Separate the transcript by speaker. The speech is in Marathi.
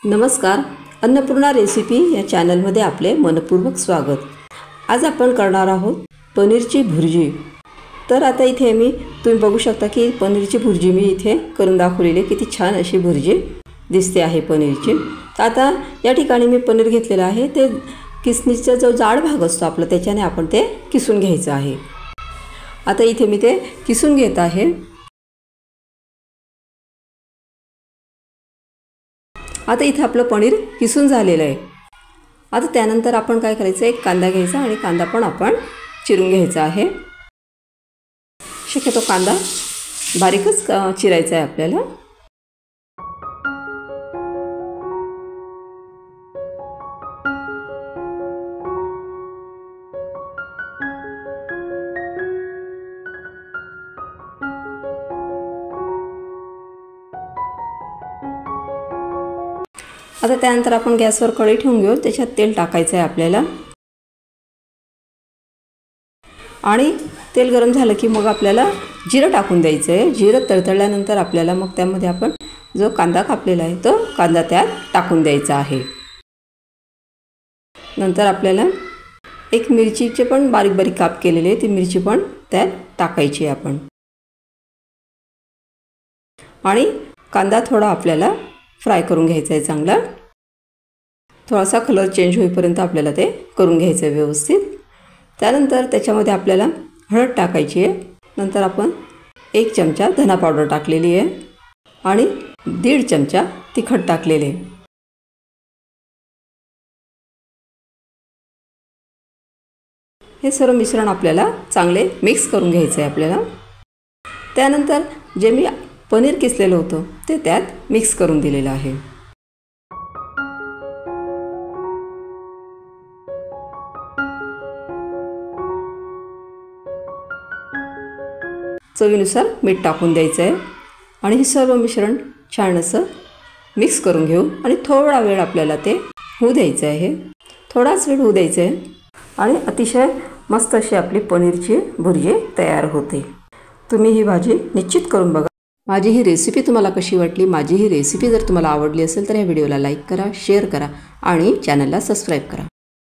Speaker 1: नमस्कार, अन्नपूर्णा रेसिपी या चॅनलमध्ये आपले मनपूर्वक स्वागत। आज आपण करणार आहोत पनीरची भुर्जी। तर आता इथे तुम्ही बघू शकता की पनीरची भुर्जी मी इथे करून दाखवलेली आहे। किती छान अशी भुर्जी दिसते आहे पनीरची। तर आता या ठिकाणी मी पनीर घेतलेलं आहे, ते किसणीचा जो जाड भाग असतो आपला त्याच्याने आपण ते किसून घ्यायचं आहे। आता इथे मी ते किसून घेत आहे। आता इथे आपलं पनीर किसून झालेलं आहे। आता त्यानंतर आपण काय करायचं, एक कांदा घ्यायचा आणि कांदा पण आपण चिरून घ्यायचा आहे। शक्यतो कांदा बारीकच चिरायचा आहे आपल्याला। आता त्यानंतर आपण गॅसवर कढई ठेवून घेऊ, त्याच्यात तेल टाकायचं आहे आपल्याला। आणि तेल गरम झालं की मग आपल्याला जिरं टाकून द्यायचं आहे। जिरं तळतळल्यानंतर आपल्याला मग त्यामध्ये आपण जो कांदा कापलेला आहे तो कांदा त्यात टाकून द्यायचा आहे। नंतर आपल्याला एक मिरचीचे पण बारीक बारीक काप केलेले आहे, ती मिरची पण त्यात टाकायची आहे आपण। आणि कांदा थोडा आपल्याला फ्राय करून घ्यायचा आहे चांगला। थोडासा कलर चेंज होईपर्यंत आपल्याला ते करून घ्यायचं आहे व्यवस्थित। त्यानंतर त्याच्यामध्ये आपल्याला हळद टाकायची आहे। नंतर आपण 1 चमचा धना पावडर टाकलेली आहे आणि 1.5 चमचा तिखट टाकलेले आहे। हे सर्व मिश्रण आपल्याला चांगले मिक्स करून घ्यायचे आहे आपल्याला। त्यानंतर जे मी पनीर किसलेलं होतं ते त्यात मिक्स करून दिलेलं आहे। चवीनुसार मीठ टाकून द्यायचं आहे आणि हे सर्व मिश्रण छान असं मिक्स करून घेऊ आणि थोडा वेळ आपल्याला ते होऊ द्यायचं आहे। थोडाच वेळ होऊ द्यायचं आहे आणि अतिशय मस्त अशी आपली पनीरची भुर्जी तयार होते। तुम्ही ही भाजी निश्चित करून बघा। माझी ही रेसिपी तुम्हाला कशी वाटली? माझी ही रेसिपी जर तुम्हाला आवडली असेल तर या व्हिडिओला लाईक करा, शेअर करा आणि चॅनलला सबस्क्राईब करा।